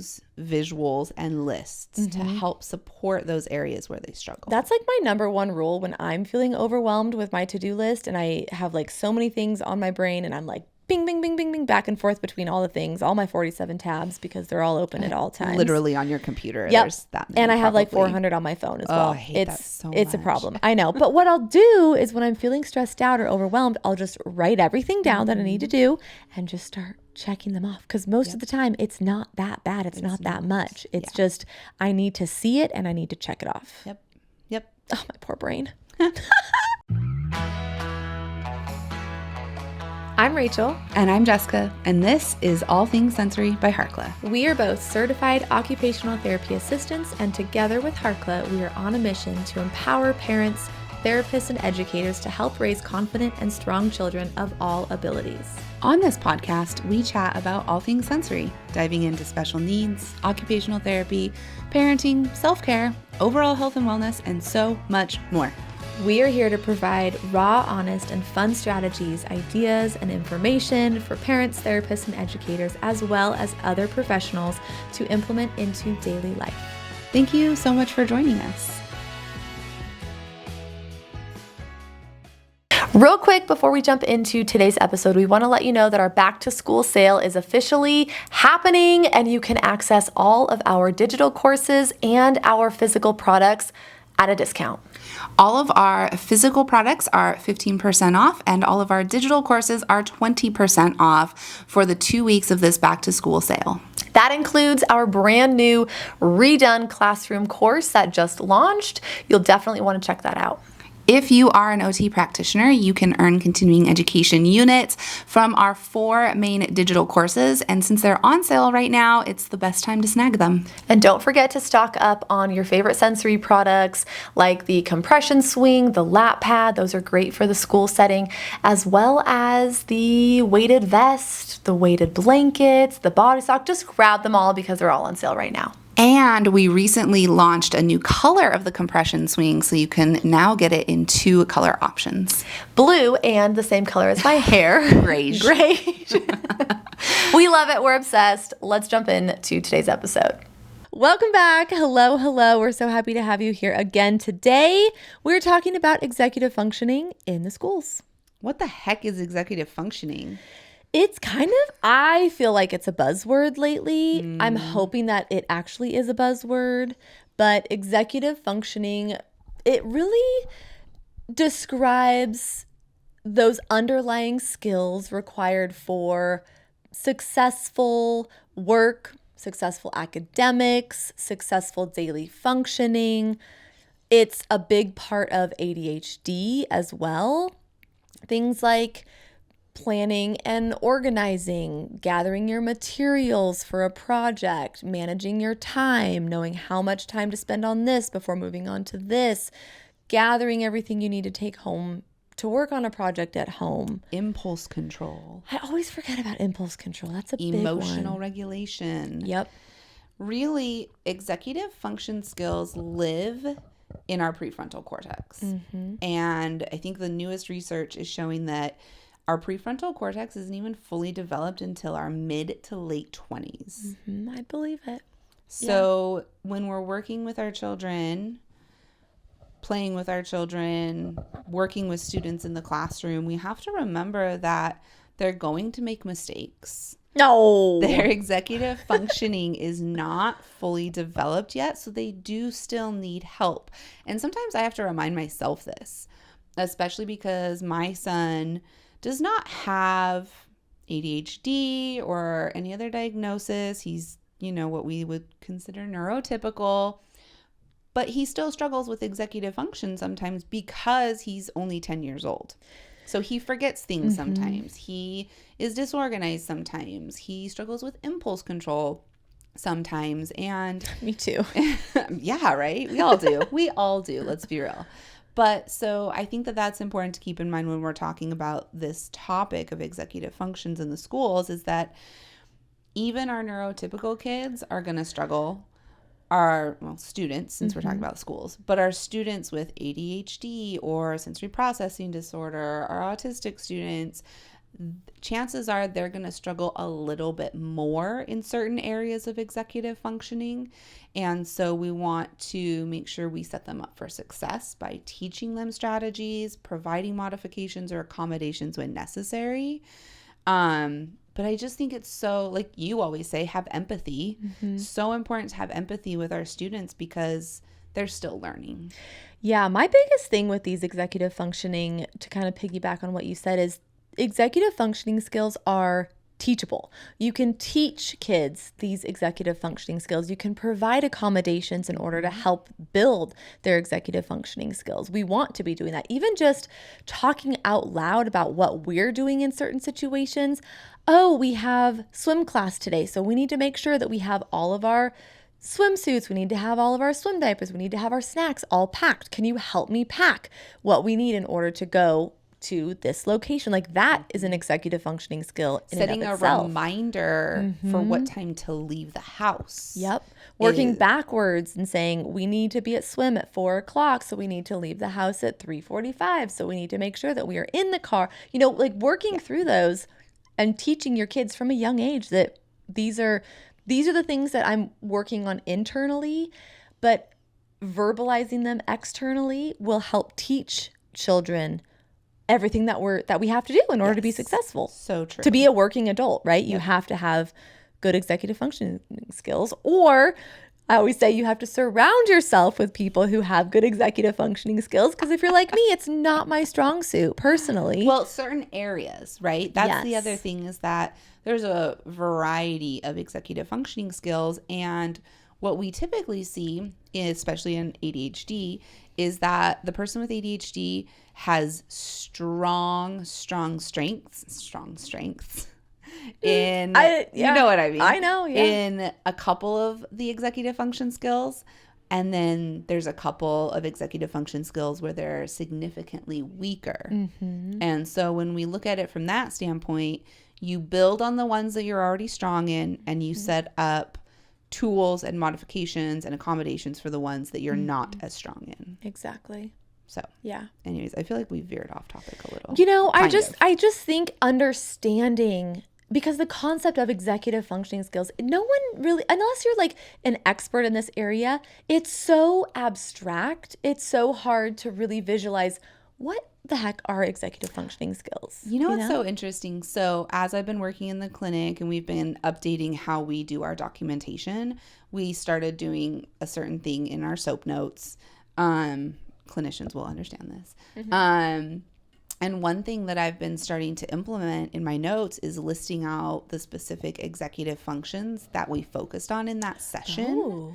cues, visuals, and lists to help support those areas where they struggle. That's like my number one rule when I'm feeling overwhelmed with my to-do list and I have like so many things on my brain and I'm like bing, bing, bing, bing, bing, back and forth between all the things, all my 47 tabs because they're all open at all times. Literally on your computer. Yep. There's that many, and I have probably. like 400 on my phone as well. I hate that so It's a much. problem. I know. But what I'll do is when I'm feeling stressed out or overwhelmed, I'll just write everything down that I need to do and just start checking them off. Because most of the time, it's not that bad. It's not that much. It's just I need to see it and I need to check it off. Yep. Oh, my poor brain. I'm Rachel. And I'm Jessica. And this is All Things Sensory by Harkla. We are both certified occupational therapy assistants, and together with Harkla, we are on a mission to empower parents, therapists, and educators to help raise confident and strong children of all abilities. On this podcast, we chat about all things sensory, diving into special needs, occupational therapy, parenting, self-care, overall health and wellness, and so much more. We are here to provide raw, honest, and fun strategies, ideas, and information for parents, therapists, and educators, as well as other professionals to implement into daily life. Thank you so much for joining us. Real quick, before we jump into today's episode, we want to let you know that our back to school sale is officially happening, and you can access all of our digital courses and our physical products at a discount. All of our physical products are 15% off, and all of our digital courses are 20% off for the 2 weeks of this back to school sale. That includes our brand new redone classroom course that just launched. You'll definitely want to check that out. If you are an OT practitioner, you can earn continuing education units from our 4 main digital courses. And since they're on sale right now, it's the best time to snag them. And don't forget to stock up on your favorite sensory products like the compression swing, the lap pad. Those are great for the school setting, as well as the weighted vest, the weighted blankets, the body sock. Just grab them all because they're all on sale right now. And we recently launched a new color of the compression swing, so you can now get it in 2 color options. Blue and the same color as my hair. Great. We love it. We're obsessed. Let's jump into today's episode. Welcome back. Hello. We're so happy to have you here again today. We're talking about executive functioning in the schools. What the heck is executive functioning? It's kind of, I feel like it's a buzzword lately. I'm hoping that it actually is a buzzword, but executive functioning, it really describes those underlying skills required for successful work, successful academics, successful daily functioning. It's a big part of ADHD as well. Things like planning and organizing, gathering your materials for a project, managing your time, knowing how much time to spend on this before moving on to this, gathering everything you need to take home to work on a project at home. Impulse control. I always forget about impulse control. That's a big one. Emotional regulation. Yep. Really, executive function skills live in our prefrontal cortex. And I think the newest research is showing that our prefrontal cortex isn't even fully developed until our mid to late 20s. I believe it. So when we're working with our children, playing with our children, working with students in the classroom, we have to remember that they're going to make mistakes. No. Their executive functioning is not fully developed yet, so they do still need help. And sometimes I have to remind myself this, especially because my son does not have ADHD or any other diagnosis. He's, what we would consider neurotypical, but he still struggles with executive function sometimes because he's only 10 years old. So he forgets things sometimes. He is disorganized sometimes. He struggles with impulse control sometimes. And me too. Yeah, right? We all do. Let's be real. But so I think that that's important to keep in mind when we're talking about this topic of executive functions in the schools, is that even our neurotypical kids are going to struggle. Our students, since we're talking about schools, but our students with ADHD or sensory processing disorder, our autistic students, chances are they're going to struggle a little bit more in certain areas of executive functioning. And so we want to make sure we set them up for success by teaching them strategies, providing modifications or accommodations when necessary. But I just think it's so, like you always say, have empathy. So important to have empathy with our students because they're still learning. Yeah, my biggest thing with these executive functioning, to kind of piggyback on what you said, is executive functioning skills are teachable. You can teach kids these executive functioning skills. You can provide accommodations in order to help build their executive functioning skills. We want to be doing that. Even just talking out loud about what we're doing in certain situations. Oh, we have swim class today, so we need to make sure that we have all of our swimsuits. We need to have all of our swim diapers. We need to have our snacks all packed. Can you help me pack what we need in order to go to this location? Like, that is an executive functioning skill in Setting and of a itself. reminder for what time to leave the house. Yep. Working backwards and saying we need to be at swim at 4:00, so we need to leave the house at 3:45. So we need to make sure that we are in the car. Like working through those and teaching your kids from a young age that these are the things that I'm working on internally, but verbalizing them externally will help teach children everything that we have to do in order to be successful. So true. To be a working adult, right? You have to have good executive functioning skills, or I always say you have to surround yourself with people who have good executive functioning skills, because if you're like me, it's not my strong suit personally. Well, certain areas, right? That's the Yes. other thing, is that there's a variety of executive functioning skills. And what we typically see, especially in ADHD, is that the person with ADHD has strong strengths in, you know what I mean? I know, yeah. In a couple of the executive function skills. And then there's a couple of executive function skills where they're significantly weaker. And so when we look at it from that standpoint, you build on the ones that you're already strong in, and you set up tools and modifications and accommodations for the ones that you're not as strong in. Exactly. So, Yeah. anyways, I feel like we veered off topic a little. I just think understanding, because the concept of executive functioning skills, no one really, unless you're like an expert in this area, it's so abstract. It's so hard to really visualize what the heck are executive functioning skills. You know what's so interesting? So as I've been working in the clinic and we've been updating how we do our documentation, we started doing a certain thing in our SOAP notes. Clinicians will understand this. And one thing that I've been starting to implement in my notes is listing out the specific executive functions that we focused on in that session. Ooh.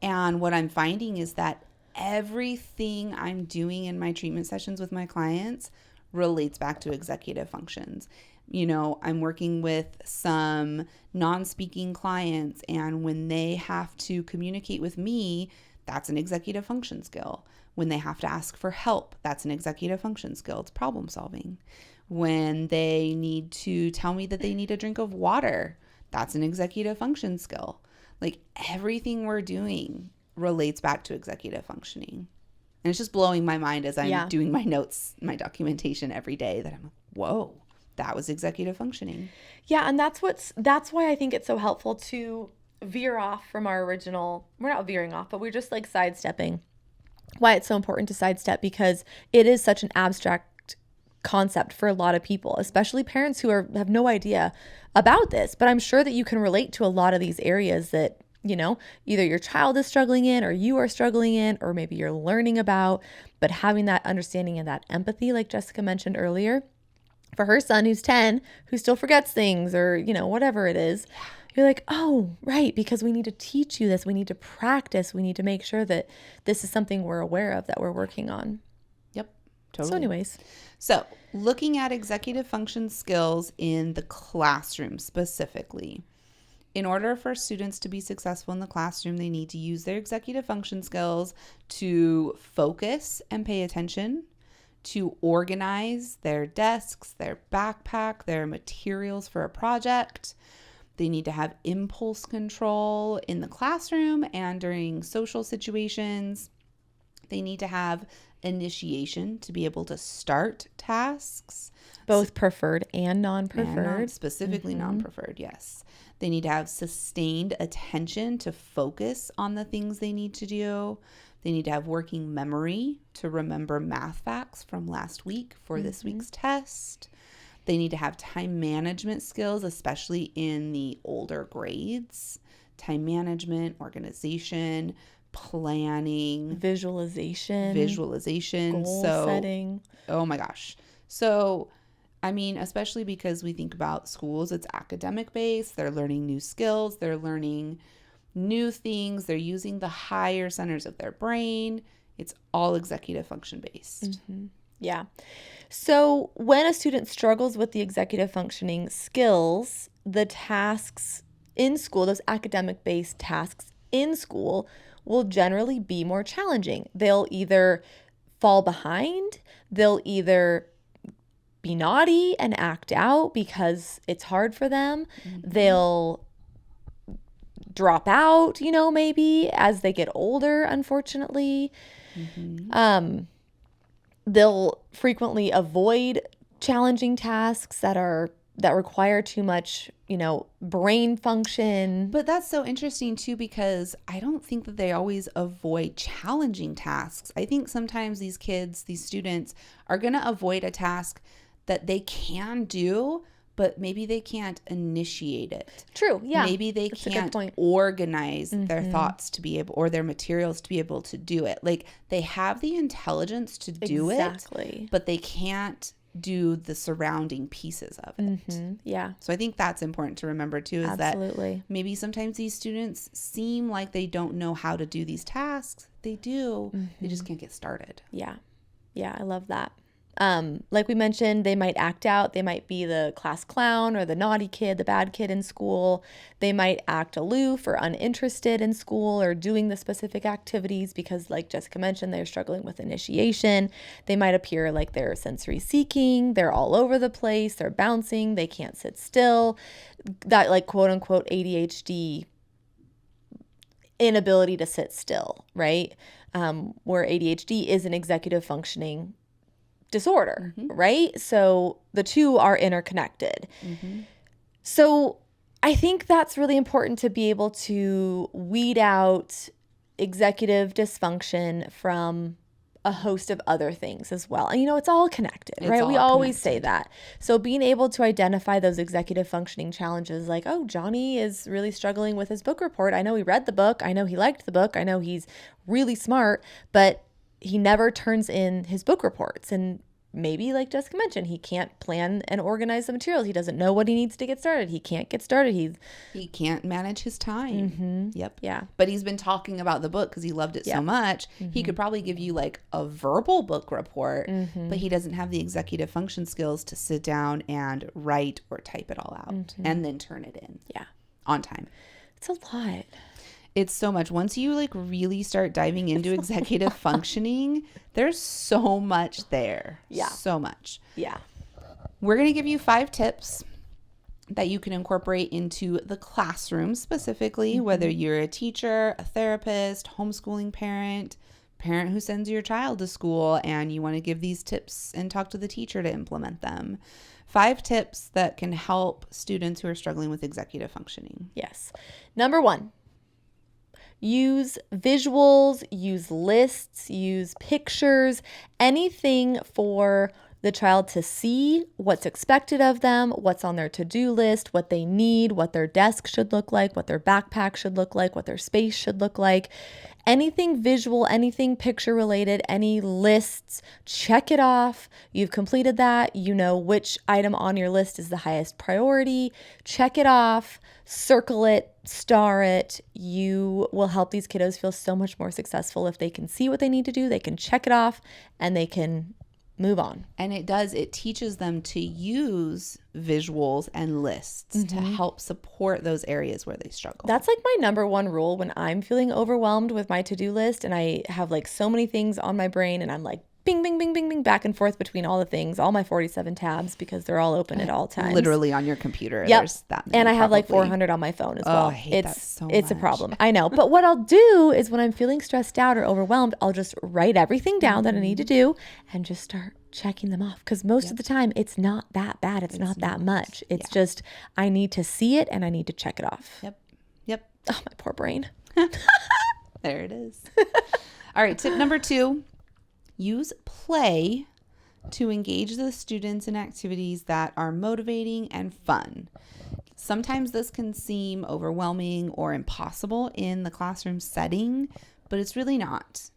And what I'm finding is that everything I'm doing in my treatment sessions with my clients relates back to executive functions. I'm working with some non-speaking clients, and when they have to communicate with me, that's an executive function skill. When they have to ask for help, that's an executive function skill. It's problem solving. When they need to tell me that they need a drink of water, that's an executive function skill. Like, everything we're doing relates back to executive functioning. And it's just blowing my mind as I'm doing my notes, my documentation every day, that I'm like, whoa, that was executive functioning. Yeah, and that's why I think it's so helpful to veer off from our original. We're not veering off, but we're just like sidestepping. Why it's so important to sidestep, because it is such an abstract concept for a lot of people, especially parents who have no idea about this. But I'm sure that you can relate to a lot of these areas that, either your child is struggling in, or you are struggling in, or maybe you're learning about. But having that understanding and that empathy, like Jessica mentioned earlier, for her son who's 10, who still forgets things, or, whatever it is, you're like, oh, right, because we need to teach you this. We need to practice. We need to make sure that this is something we're aware of, that we're working on. Yep, totally. So anyways. So looking at executive function skills in the classroom specifically. In order for students to be successful in the classroom, they need to use their executive function skills to focus and pay attention, to organize their desks, their backpack, their materials for a project. They need to have impulse control in the classroom and during social situations. They need to have initiation to be able to start tasks. Both preferred and And non-preferred. specifically non-preferred, yes. They need to have sustained attention to focus on the things they need to do. They need to have working memory to remember math facts from last week for this week's test. They need to have time management skills, especially in the older grades. Time management, organization, planning, Visualization, goal setting. Oh my gosh. So, I mean, especially because we think about schools, it's academic based. They're learning new skills. They're learning new things. They're using the higher centers of their brain. It's all executive function based. Yeah. So when a student struggles with the executive functioning skills, the tasks in school, those academic-based tasks in school, will generally be more challenging. They'll either fall behind, they'll either be naughty and act out because it's hard for them. They'll drop out, maybe as they get older, unfortunately. They'll frequently avoid challenging tasks that require too much, brain function. But that's so interesting too, because I don't think that they always avoid challenging tasks. I think sometimes these kids, these students, are going to avoid a task that they can do, but maybe they can't initiate it. True, yeah. Maybe they can't organize their thoughts to be able, or their materials to be able to do it. Like, they have the intelligence to do it, but they can't do the surrounding pieces of it. Yeah. So I think that's important to remember too, is Absolutely. that maybe sometimes these students seem like they don't know how to do these tasks. They do. They just can't get started. Yeah. Yeah, I love that. Like we mentioned, they might act out. They might be the class clown or the naughty kid, the bad kid in school. They might act aloof or uninterested in school or doing the specific activities because, like Jessica mentioned, they're struggling with initiation. They might appear like they're sensory seeking. They're all over the place. They're bouncing. They can't sit still. That, like, quote unquote ADHD inability to sit still, right? Where ADHD is an executive functioning disorder, right? So the two are interconnected. So I think that's really important to be able to weed out executive dysfunction from a host of other things as well. And it's all connected, right? We always say that. So being able to identify those executive functioning challenges, like, oh, Johnny is really struggling with his book report. I know he read the book. I know he liked the book. I know he's really smart, but he never turns in his book reports. And maybe, like Jessica mentioned, he can't plan and organize the materials. He doesn't know what he needs to get started. He can't get started. He can't manage his time. Yep. Yeah. But he's been talking about the book because he loved it so much. He could probably give you like a verbal book report, but he doesn't have the executive function skills to sit down and write or type it all out and then turn it in. Yeah. On time. It's a lot. It's so much. Once you like really start diving into executive functioning, there's so much there. Yeah. So much. Yeah. We're going to give you 5 tips that you can incorporate into the classroom specifically, whether you're a teacher, a therapist, homeschooling parent who sends your child to school, and you want to give these tips and talk to the teacher to implement them. 5 tips that can help students who are struggling with executive functioning. Yes. Number 1. Use visuals, use lists, use pictures, anything for the child to see what's expected of them, what's on their to-do list, what they need, what their desk should look like, what their backpack should look like, what their space should look like. Anything visual, anything picture related, any lists, check it off. You've completed that. You know which item on your list is the highest priority. Check it off, circle it, star it. You will help these kiddos feel so much more successful if they can see what they need to do, they can check it off, and they can move on. And it teaches them to use visuals and lists to help support those areas where they struggle. That's like my number 1 rule when I'm feeling overwhelmed with my to-do list and I have like so many things on my brain and I'm like bing, bing, bing, bing, bing, back and forth between all the things, all my 47 tabs, because they're all open at all times. Literally on your computer. Yep. There's that many, and I have like probably. 400 on my phone as well. I hate that so It's a much. problem. I know. But what I'll do is when I'm feeling stressed out or overwhelmed, I'll just write everything down that I need to do and just start checking them off. Because most of the time it's not that bad. It's not that much. It's just I need to see it and I need to check it off. Yep. Oh, my poor brain. There it is. All right. Tip number 2, use play to engage the students in activities that are motivating and fun. Sometimes this can seem overwhelming or impossible in the classroom setting, but it's really not.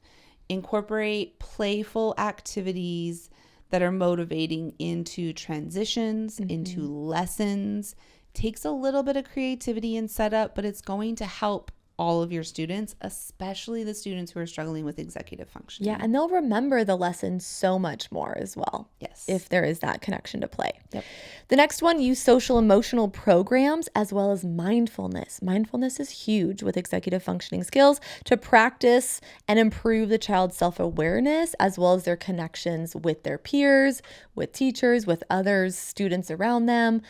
Incorporate playful activities that are motivating into transitions, into lessons. Takes a little bit of creativity and setup, but it's going to help all of your students, especially the students who are struggling with executive functioning. Yeah, and they'll remember the lesson so much more as well. Yes. If there is that connection to play. Yep. The next one, use social emotional programs as well as mindfulness. Mindfulness is huge with executive functioning skills to practice and improve the child's self-awareness as well as their connections with their peers, with teachers, with others, students around them,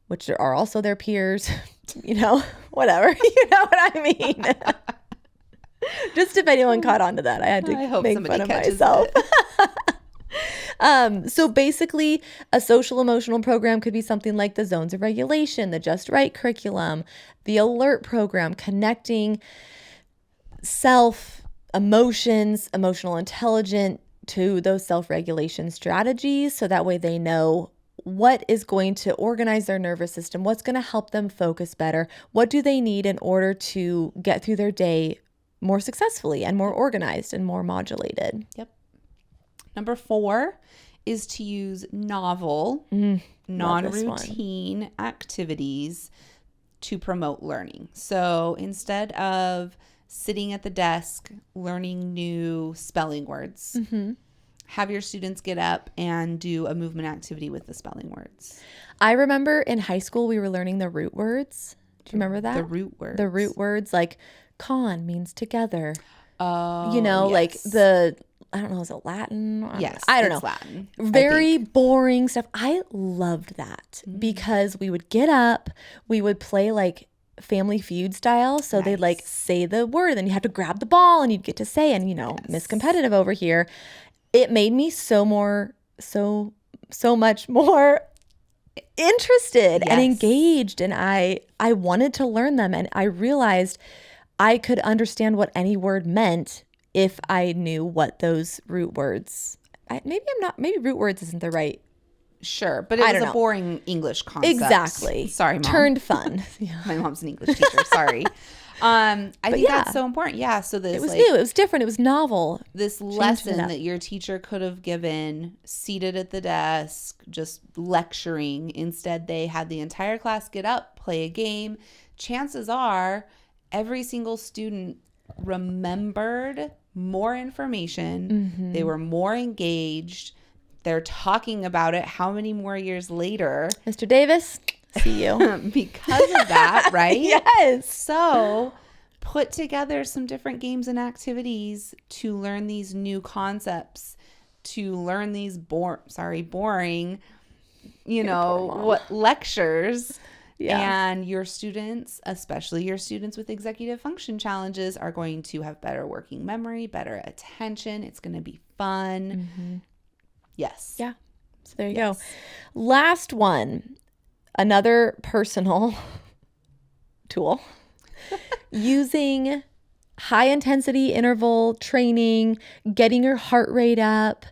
which are also their peers, whatever. You know what I mean? Just if anyone caught on to that, I had to make fun of myself. So basically, a social emotional program could be something like the Zones of Regulation, the Just Right curriculum, the Alert program, connecting self, emotions, emotional intelligence to those self-regulation strategies. So that way they know what is going to organize their nervous system, what's going to help them focus better, what do they need in order to get through their day more successfully and more organized and more modulated. Yep. Number 4 is to use novel, non-routine activities to promote learning. So instead of sitting at the desk learning new spelling words, have your students get up and do a movement activity with the spelling words. I remember in high school we were learning the root words. Do you remember that? The root words. The root words, like con means together. Oh, like the, I don't know, is it Latin? Yes, I don't know. Latin. Very boring stuff. I loved that because we would get up, we would play like Family Feud style. So they'd like say the word, then you have to grab the ball and you'd get to say, and Miss Competitive over here. It made me so much more interested and engaged, and I wanted to learn them, and I realized I could understand what any word meant if I knew what those root words. Maybe root words isn't the right. Sure, but it was a boring English concept. Exactly. Sorry, Mom. Turned fun. My mom's an English teacher. Sorry. I think that's so important. Yeah. So this, it was new. It was different. It was novel. This lesson that your teacher could have given seated at the desk, just lecturing. Instead, they had the entire class get up, play a game. Chances are every single student remembered more information. They were more engaged. They're talking about it how many more years later. Mr. Davis, see you. Because of that, right? Yes. So put together some different games and activities to learn these new concepts, to learn these boring, lectures. Yeah. And your students, especially your students with executive function challenges, are going to have better working memory, better attention. It's going to be fun. Yes. Yeah. So there you go. Last one, another personal tool, using high intensity interval training, getting your heart rate up,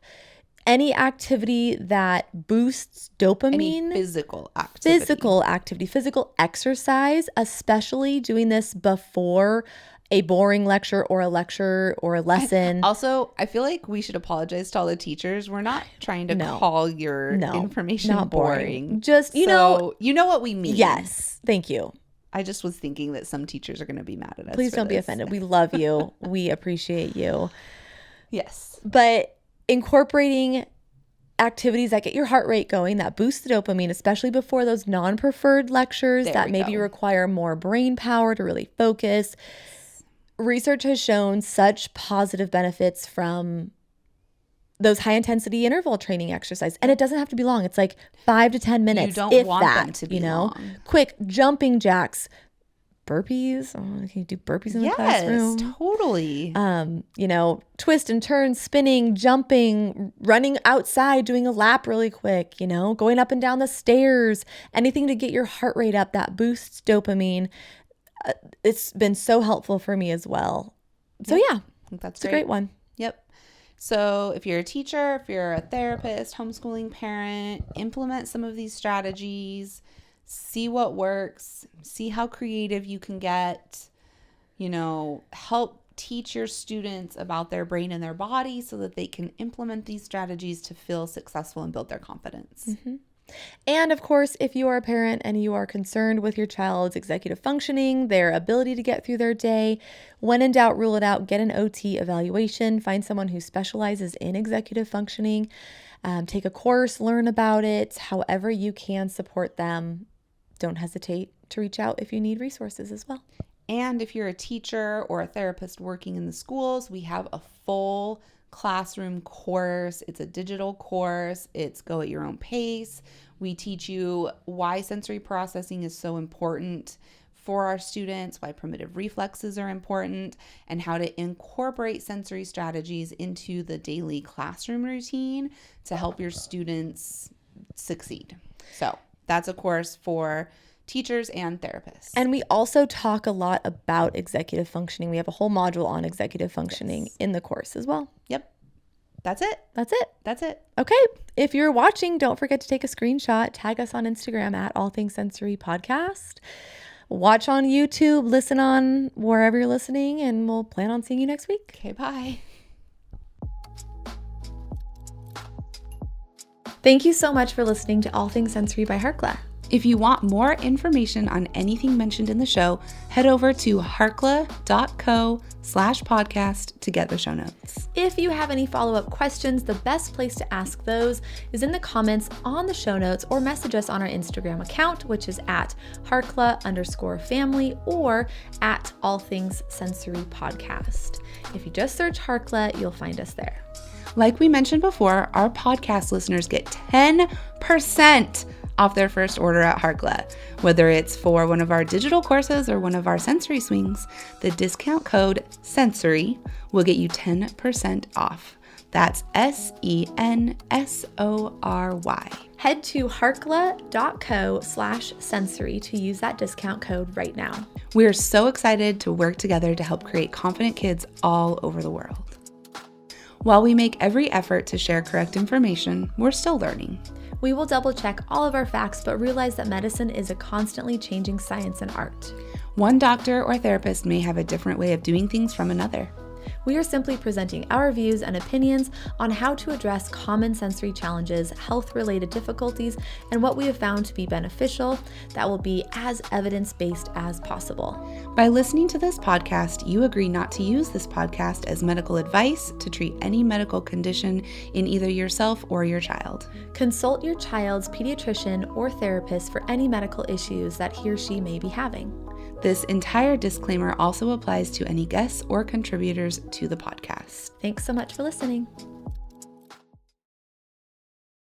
any activity that boosts dopamine. Any physical activity. Physical exercise, especially doing this before a boring lecture or a lesson. Also, I feel like we should apologize to all the teachers. We're not trying to call your information not boring. Just, you know what we mean. Yes. Thank you. I just was thinking that some teachers are going to be mad at us. Please don't be offended. We love you. We appreciate you. Yes. But incorporating activities that get your heart rate going, that boost the dopamine, especially before those non-preferred lectures that maybe require more brain power to really focus. Research has shown such positive benefits from those high intensity interval training exercise. And it doesn't have to be long. It's like 5 to 10 minutes. You don't if want that, them to be long. Quick jumping jacks, burpees. Oh, can you do burpees in the classroom? Yes, totally. Twist and turn, spinning, jumping, running outside, doing a lap really quick, going up and down the stairs, anything to get your heart rate up that boosts dopamine. It's been so helpful for me as well. So yeah, I think that's it's a great one. Yep. So if you're a teacher, if you're a therapist, homeschooling parent, implement some of these strategies, see what works, see how creative you can get, help teach your students about their brain and their body so that they can implement these strategies to feel successful and build their confidence. Mm-hmm. And of course, if you are a parent and you are concerned with your child's executive functioning, their ability to get through their day, when in doubt, rule it out, get an OT evaluation, find someone who specializes in executive functioning, take a course, learn about it, however you can support them. Don't hesitate to reach out if you need resources as well. And if you're a teacher or a therapist working in the schools, we have a full classroom course. It's a digital course. It's go at your own pace. We teach you why sensory processing is so important for our students, why primitive reflexes are important, and how to incorporate sensory strategies into the daily classroom routine to help your students succeed. So that's a course for teachers and therapists. And we also talk a lot about executive functioning. We have a whole module on executive functioning in the course as well. Yep. That's it. Okay. If you're watching, don't forget to take a screenshot, tag us on Instagram at All Things Sensory Podcast. Watch on YouTube, listen on wherever you're listening, and we'll plan on seeing you next week. Okay, bye. Thank you so much for listening to All Things Sensory by Harkla. If you want more information on anything mentioned in the show, head over to harkla.co/podcast to get the show notes. If you have any follow-up questions, the best place to ask those is in the comments on the show notes or message us on our Instagram account, which is at Harkla_family or at All Things Sensory Podcast. If you just search Harkla, you'll find us there. Like we mentioned before, our podcast listeners get 10% off their first order at Harkla. Whether it's for one of our digital courses or one of our sensory swings, the discount code SENSORY will get you 10% off. That's SENSORY. Head to harkla.co/sensory to use that discount code right now. We are so excited to work together to help create confident kids all over the world. While we make every effort to share correct information, we're still learning. We will double check all of our facts, but realize that medicine is a constantly changing science and art. One doctor or therapist may have a different way of doing things from another. We are simply presenting our views and opinions on how to address common sensory challenges, health-related difficulties, and what we have found to be beneficial that will be as evidence-based as possible. By listening to this podcast, you agree not to use this podcast as medical advice to treat any medical condition in either yourself or your child. Consult your child's pediatrician or therapist for any medical issues that he or she may be having. This entire disclaimer also applies to any guests or contributors to the podcast. Thanks so much for listening.